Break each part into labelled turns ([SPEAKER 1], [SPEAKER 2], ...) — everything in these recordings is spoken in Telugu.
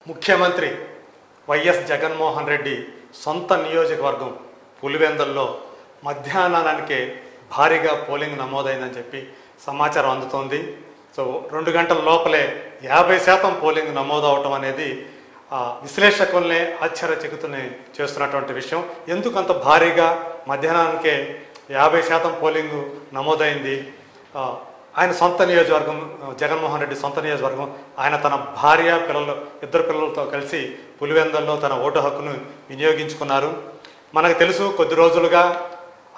[SPEAKER 1] ముఖ్యమంత్రి వైఎస్ జగన్మోహన్ రెడ్డి సొంత నియోజకవర్గం పులివెందుల్లో మధ్యాహ్నానికే భారీగా పోలింగ్ నమోదైందని చెప్పి సమాచారం అందుతోంది. సో 2 గంటల లోపలే 50% పోలింగ్ నమోదవటం అనేది విశ్లేషకుల్నే ఆశ్చర్యచకితుల్ని చేస్తున్నటువంటి విషయం. ఎందుకు అంత భారీగా మధ్యాహ్నానికే 50% పోలింగ్ నమోదైంది? ఆయన సొంత నియోజకవర్గం, జగన్మోహన్ రెడ్డి సొంత నియోజకవర్గం. ఆయన తన భార్య ఇద్దరు పిల్లలతో కలిసి పులివెందుల్లో తన ఓటు హక్కును వినియోగించుకున్నారు. మనకు తెలుసు, కొద్ది రోజులుగా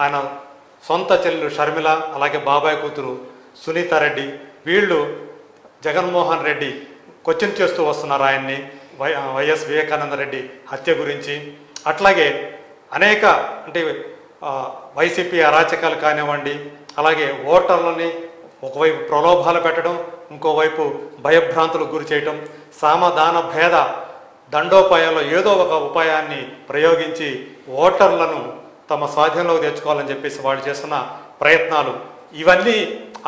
[SPEAKER 1] ఆయన సొంత చెల్లెలు షర్మిల, అలాగే బాబాయ్ కూతురు సునీతారెడ్డి, వీళ్ళు జగన్మోహన్ రెడ్డి క్వశ్చన్ చేస్తూ వస్తున్నారు ఆయన్ని, వైఎస్ వివేకానంద రెడ్డి హత్య గురించి. అట్లాగే అనేక వైసీపీ అరాచకాలు కానివ్వండి, అలాగే ఓటర్లని ఒకవైపు ప్రలోభాలు పెట్టడం, ఇంకోవైపు భయభ్రాంతులకు గురి చేయటం, సామధాన భేద దండోపాయాల్లో ఏదో ఒక ఉపాయాన్ని ప్రయోగించి ఓటర్లను తమ స్వాధీనంలోకి తెచ్చుకోవాలని చెప్పేసి వాళ్ళు చేస్తున్న ప్రయత్నాలు, ఇవన్నీ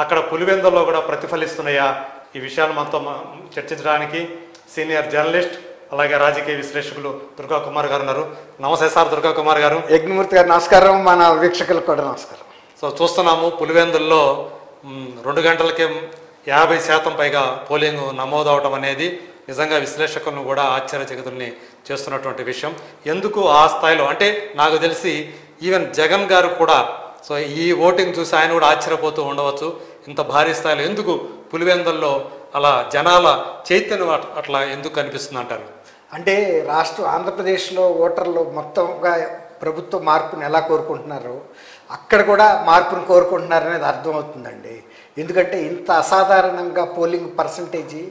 [SPEAKER 1] అక్కడ పులివెందుల్లో కూడా ప్రతిఫలిస్తున్నాయా? ఈ విషయాలు మనతో చర్చించడానికి సీనియర్ జర్నలిస్ట్ అలాగే రాజకీయ విశ్లేషకులు దుర్గా కుమార్ గారు ఉన్నారు. నమస్తే సార్, దుర్గా కుమార్ గారు.
[SPEAKER 2] యజ్ఞమూర్తి గారు నమస్కారం, మన వీక్షకులకు కూడా నమస్కారం.
[SPEAKER 1] సో చూస్తున్నాము, పులివెందుల్లో 2 గంటలకే 50% పైగా పోలింగ్ నమోదవటం అనేది నిజంగా విశ్లేషకులను కూడా ఆశ్చర్యచకితుల్ని చేస్తున్నటువంటి విషయం. ఎందుకు ఆ స్థాయిలో అంటే నాకు తెలిసి ఈవెన్ జగన్ గారు కూడా సో ఈ ఓటింగ్ చూసి ఆయన కూడా ఆశ్చర్యపోతూ ఉండవచ్చు. ఇంత భారీ స్థాయిలో ఎందుకు పులివెందుల్లో అలా జనాల చైతన్యం అట్లా ఎందుకు కనిపిస్తుంది అంటారు?
[SPEAKER 2] అంటే ఆంధ్రప్రదేశ్లో ఓటర్లు మొత్తంగా ప్రభుత్వ మార్పును ఎలా కోరుకుంటున్నారో అక్కడ కూడా మార్పును కోరుకుంటున్నారనేది అర్థమవుతుందండి. ఎందుకంటే ఇంత అసాధారణంగా పోలింగ్ పర్సంటేజీ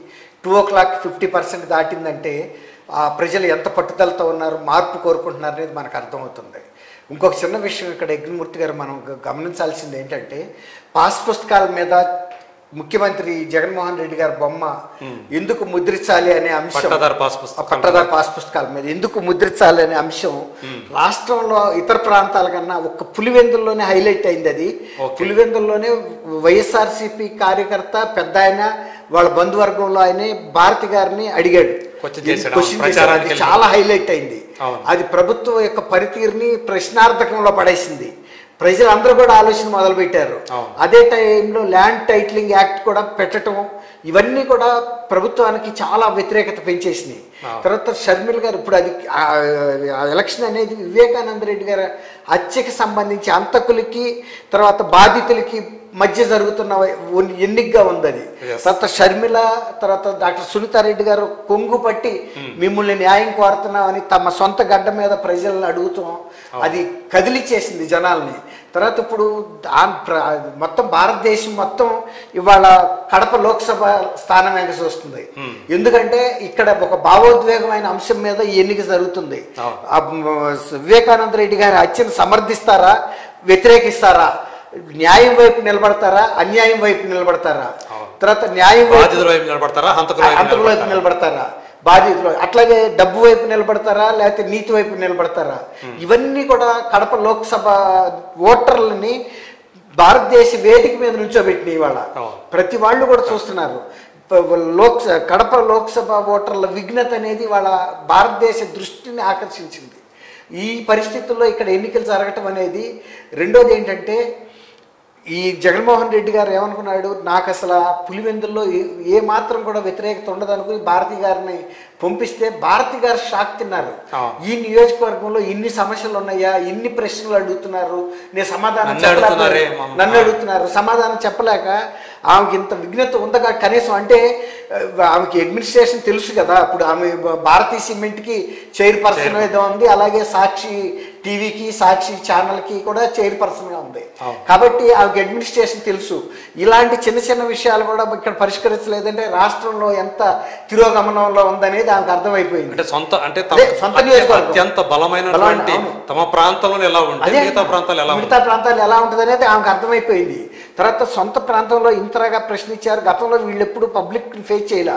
[SPEAKER 2] 2 o'clock 50% దాటిందంటే ప్రజలు ఎంత పట్టుదలతో ఉన్నారు, మార్పు కోరుకుంటున్నారు అనేది మనకు అర్థమవుతుంది. ఇంకొక చిన్న విషయం ఇక్కడ యజ్ఞమూర్తి గారు మనం గమనించాల్సింది ఏంటంటే, పాస్ పుస్తకాల మీద ముఖ్యమంత్రి జగన్మోహన్ రెడ్డి గారి బొమ్మ ఎందుకు ముద్రించాలి అనే అంశం, పట్టదారు పాస్ పుస్తకాల మీద ఎందుకు ముద్రించాలి అనే అంశం రాష్ట్రంలో ఇతర ప్రాంతాల కన్నా ఒక్క పులివెందుల్లోనే హైలైట్ అయింది. అది పులివెందుల్లోనే వైఎస్ఆర్సీపీ కార్యకర్త పెద్ద ఆయన వాళ్ళ బంధువర్గంలో ఆయనే భారతి గారిని అడిగాడు, క్వశ్చన్ చాలా హైలైట్ అయింది. అది ప్రభుత్వం యొక్క పనితీరుని ప్రశ్నార్థకంలో పడేసింది. ప్రజలందరూ కూడా ఆలోచన మొదలుపెట్టారు. అదే టైంలో ల్యాండ్ టైటిలింగ్ యాక్ట్ కూడా పెట్టడం, ఇవన్నీ కూడా ప్రభుత్వానికి చాలా వ్యతిరేకత పెంచేసినాయి. తర్వాత షర్మిల గారు ఇప్పుడు అది ఎలక్షన్ అనేది వివేకానంద రెడ్డి గారి హత్యకి సంబంధించి అంతకులకి తర్వాత బాధితులకి మధ్య జరుగుతున్న ఎన్నికగా ఉంది అది. తర్వాత షర్మిల తర్వాత డాక్టర్ సునీతారెడ్డి గారు కొంగు పట్టి మిమ్మల్ని న్యాయం కోరుతున్నామని తమ సొంత గడ్డ మీద ప్రజలను అడుగుతాం, అది కదిలిచేసింది జనాల్ని. తర్వాత ఇప్పుడు మొత్తం భారతదేశం మొత్తం ఇవాళ కడప లోక్సభ స్థానం వెంకసి వస్తుంది. ఎందుకంటే ఇక్కడ ఒక భావోద్వేగమైన అంశం మీద ఈ ఎన్నిక జరుగుతుంది. వివేకానంద రెడ్డి గారి హత్యను సమర్థిస్తారా, వ్యతిరేకిస్తారా, న్యాయం వైపు నిలబడతారా, అన్యాయం వైపు నిలబడతారా, తర్వాత న్యాయం వైపు నిలబడతారా, హంతకుల వైపు నిలబడతారా, బాధితులు అట్లాగే డబ్బు వైపు నిలబడతారా, లేకపోతే నీతి వైపు నిలబడతారా? ఇవన్నీ కూడా కడప లోక్సభ ఓటర్లని భారతదేశ వేదిక మీద నుంచోబెట్టిన ఇవాళ ప్రతి వాళ్ళు కూడా చూస్తున్నారు. కడప లోక్సభ ఓటర్ల విఘ్నత అనేది వాళ్ళ భారతదేశ దృష్టిని ఆకర్షించింది. ఈ పరిస్థితుల్లో ఇక్కడ ఎన్నికలు జరగటం అనేది. రెండోది ఏంటంటే, ఈ జగన్మోహన్ రెడ్డి గారు ఏమనుకున్నాడు, నాకు అసలు పులివెందుల్లో ఏ మాత్రం కూడా వ్యతిరేకత ఉండదు అనుకుని భారతి గారిని పంపిస్తే భారతి గారు షాక్ తిన్నారు. ఈ నియోజకవర్గంలో ఇన్ని సమస్యలు ఉన్నాయా, ఇన్ని ప్రశ్నలు అడుగుతున్నారు, నేను సమాధానం నన్ను అడుగుతున్నారు, సమాధానం చెప్పలేక ఆమెకి ఇంత విఘ్నత ఉందగా కనీసం అంటే ఆమెకి అడ్మినిస్ట్రేషన్ తెలుసు కదా. ఇప్పుడు ఆమె భారతీయ సిమెంట్కి చైర్పర్సన్ ఏదో ఉంది, అలాగే సాక్షి టీవీకి సాక్షి ఛానల్కి కూడా చైర్పర్సన్గా ఉంది. కాబట్టి ఆమెకి అడ్మినిస్ట్రేషన్ తెలుసు. ఇలాంటి చిన్న చిన్న విషయాలు కూడా ఇక్కడ పరిష్కరించలేదంటే రాష్ట్రంలో ఎంత తిరోగమనంలో ఉందనేది ఆమెకు అర్థమైపోయింది.
[SPEAKER 1] అంటే సొంత నియోజకవర్గం అత్యంత బలమైనటువంటి తమ ప్రాంతంలో ఎలా ఉంటుంది, మిగతా
[SPEAKER 2] ప్రాంతాలు ఎలా ఉంటుంది అనేది ఆమెకు అర్థమైపోయింది. తర్వాత సొంత ప్రాంతంలో ఇంతగా ప్రశ్నించారు. గతంలో వీళ్ళు ఎప్పుడు పబ్లిక్ ఫేస్ చేయాల,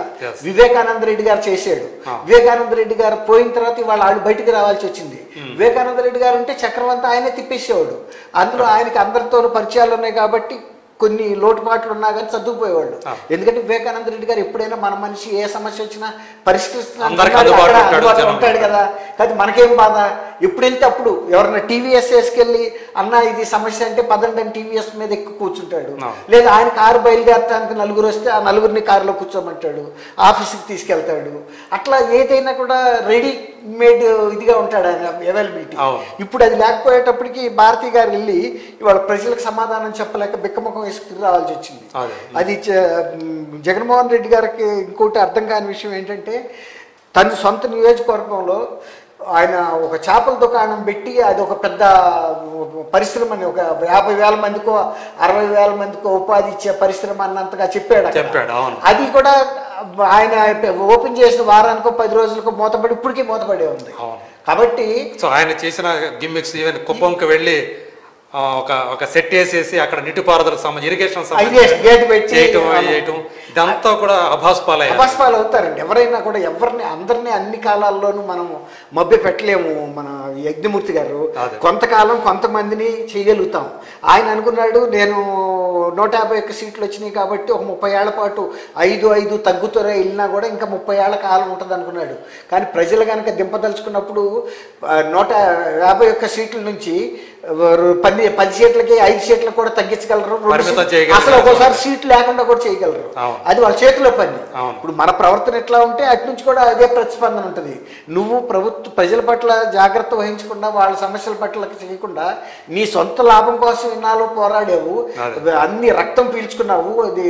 [SPEAKER 2] వివేకానంద రెడ్డి గారు చేశాడు. వివేకానంద రెడ్డి గారు పోయిన తర్వాత వాళ్ళు బయటికి రావాల్సి వచ్చింది. వివేకానంద రెడ్డి గారు అంటే చక్రవంతా ఆయనే తిప్పేసేవాడు. అందులో ఆయనకి అందరితోనూ పరిచయాలు ఉన్నాయి కాబట్టి కొన్ని లోటుపాట్లు ఉన్నా కానీ చదువుకుపోయేవాళ్ళు. ఎందుకంటే వివేకానంద రెడ్డి గారు ఎప్పుడైనా మన మనిషి ఏ సమస్య వచ్చినా పరిష్కరిస్తున్నాడు ఉంటాడు కదా. కానీ మనకేం బాధ, ఎప్పుడైతే అప్పుడు ఎవరైనా టీవీఎస్ వేసుకెళ్ళి అన్న ఇది సమస్య అంటే పదండి అని టీవీఎస్ మీద ఎక్కువ కూర్చుంటాడు. లేదా ఆయన కారు బయలుదేరటానికి నలుగురు వస్తే ఆ నలుగురిని కారులో కూర్చోమంటాడు, ఆఫీస్కి తీసుకెళ్తాడు. అట్లా ఏదైనా కూడా రెడీమేడ్ ఇదిగా ఉంటాడు ఆయన అవైలబిలిటీ. ఇప్పుడు అది లేకపోయేటప్పటికి భారతి గారు వెళ్ళి ఇవాళ ప్రజలకు సమాధానం చెప్పలేక బిక్కముఖం వేసుకుని రావాల్సి వచ్చింది. అది జగన్మోహన్ రెడ్డి గారికి ఇంకోటి అర్థం కాని విషయం ఏంటంటే, తన సొంత నియోజకవర్గంలో ఆయన ఒక చేపల దుకాణం పెట్టి అది ఒక పెద్ద పరిశ్రమని, ఒక 50,000 మందికో 60,000 మందికో ఉపాధి ఇచ్చే పరిశ్రమ అన్నంతగా చెప్పాడు. అది కూడా ఆయన ఓపెన్ చేసిన వారానికో 10 రోజులకో మూతపడి ఇప్పటికీ మూతపడే ఉంది. కాబట్టి
[SPEAKER 1] ఆయన చేసిన గిమ్మిక్స్ ఈవెన్ కుప్పంకి వెళ్ళి ఒక సెట్ వేసేసి అక్కడ నీటిపారుదల ఇరిగేషన్ చేయటం ఇదంతా కూడా అభాస్పాలు అవుతారండి. ఎవరైనా కూడా ఎవరిని అందరినీ అన్ని కాలాల్లోనూ మనము మభ్య పెట్టలేము. మన యజ్ఞమూర్తి గారు కొంతకాలం కొంతమందిని చేయగలుగుతాం. ఆయన అనుకున్నాడు నేను 151 సీట్లు వచ్చినాయి కాబట్టి ఒక 30 ఏళ్ల పాటు 5 తగ్గుతూనే వెళ్ళినా కూడా ఇంకా 30 ఏళ్ల కాలం ఉంటుంది అనుకున్నాడు. కానీ ప్రజలు కనుక దింపదలుచుకున్నప్పుడు 151 సీట్ల నుంచి 10 సీట్లకి 5 సీట్లకు కూడా తగ్గించగలరు. అసలు ఒక్కోసారి సీట్లు లేకుండా కూడా చేయగలరు. అది వాళ్ళ చేతిలో పని. ఇప్పుడు మన ప్రవర్తన ఎట్లా ఉంటే అటు నుంచి కూడా అదే ప్రతిస్పందన ఉంటుంది. నువ్వు ప్రజల పట్ల జాగ్రత్త వహించకుండా వాళ్ళ సమస్యల పట్ల చేయకుండా నీ సొంత లాభం కోసం ఇన్నాళ్ళు పోరాడావు, అన్ని రక్తం పీల్చుకున్నావు. అది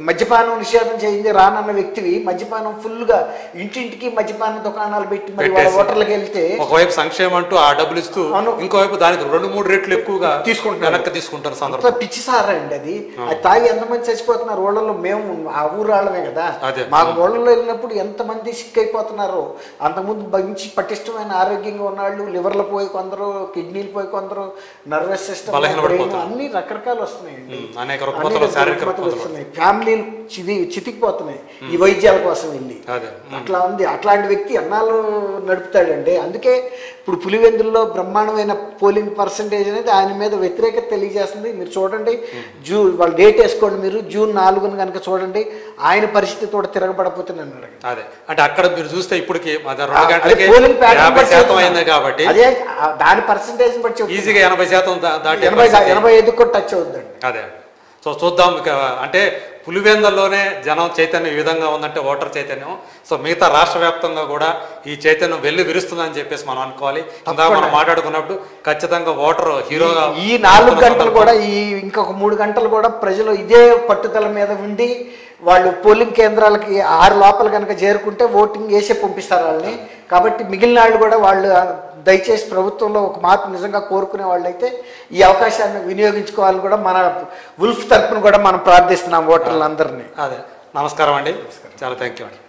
[SPEAKER 1] మద్యపానం నిషేధం చేయింది రానన్న వ్యక్తివి మద్యపానం ఫుల్గా ఇంటింటికి మద్యపాన దుకాణాలు పెట్టి మరి వాళ్ళ ఓటర్లకు వెళ్తే ఒకవైపు సంక్షేమం అంటూ ఆ డబ్బులు ఇస్తూ ఇంకోవైపు దానికి 2-3 రెట్లు ఎక్కువగా తీసుకుంటారు.
[SPEAKER 2] పిచ్చి సారా అండి అది. అది తాగి ఎంతమంది చచ్చిపోతున్నారు ఊళ్ళలో. మేము ఆ ఊరాళ్ళమే కదా, మాకు ఊళ్ళలో వెళ్ళినప్పుడు ఎంతమంది సిక్ అయిపోతున్నారో. అంతకుముందు మంచి పటిష్టమైన ఆరోగ్యంగా ఉన్నవాళ్ళు లివర్లు పోయి కొందరు, కిడ్నీలు పోయి కొందరు, నర్వస్ సిస్టమ్ అన్ని రకరకాలు వస్తున్నాయండి. వస్తున్నాయి, ఫ్యామిలీలు చితికిపోతున్నాయి ఈ వైద్యాల కోసం వెళ్ళి. అట్లా ఉంది. అట్లాంటి వ్యక్తి ఎన్నాళ్ళు నడుపుతాడండి. అందుకే ఇప్పుడు పులివెందుల్లో బ్రహ్మాండమైన పోలింగ్ పర్సంటేజ్ అనేది ఆయన మీద వ్యతిరేకత తెలియజేస్తుంది. మీరు చూడండి, వాళ్ళ డేట్ వేసుకోండి, మీరు June 4 కనుక చూడండి, ఆయన పరిస్థితి కూడా తిరగబడపోతుంది అన్నాడు.
[SPEAKER 1] అదే అంటే అక్కడ మీరు చూస్తే ఇప్పటికి పోలింగ్ కాబట్టి
[SPEAKER 2] అదే దాని పర్సంటేజ్ బట్టి
[SPEAKER 1] ఈజీగా 80%
[SPEAKER 2] 85 కూడా టచ్ అవుతుందండి.
[SPEAKER 1] అదే సో చూద్దాం. అంటే పులివెందుల్లోనే జనం చైతన్యం ఈ విధంగా ఉందంటే ఓటర్ చైతన్యం, సో మిగతా రాష్ట్ర వ్యాప్తంగా కూడా ఈ చైతన్యం వెళ్ళి విరుస్తుందని చెప్పేసి మనం అనుకోవాలి. ఇందాక మనం మాట్లాడుకున్నప్పుడు ఖచ్చితంగా ఓటర్ హీరోగా
[SPEAKER 2] ఈ 4 గంటలు కూడా ఇంకొక 3 గంటలు కూడా ప్రజలు ఇదే పట్టుదల మీద ఉండి వాళ్ళు పోలింగ్ కేంద్రాలకి 6 లోపల కనుక చేరుకుంటే ఓటింగ్ వేసే పంపిస్తారు వాళ్ళని. కాబట్టి మిగిలిన వాళ్ళు కూడా వాళ్ళు దయచేసి ప్రభుత్వంలో ఒక మార్పు నిజంగా కోరుకునే వాళ్ళైతే ఈ అవకాశాన్ని వినియోగించుకోవాలని కూడా మన ఉల్ఫ్ తరపున కూడా మనం ప్రార్థిస్తున్నాం ఓటర్లందరినీ.
[SPEAKER 1] అదే నమస్కారం అండి, చాలా థ్యాంక్ యూ అండి.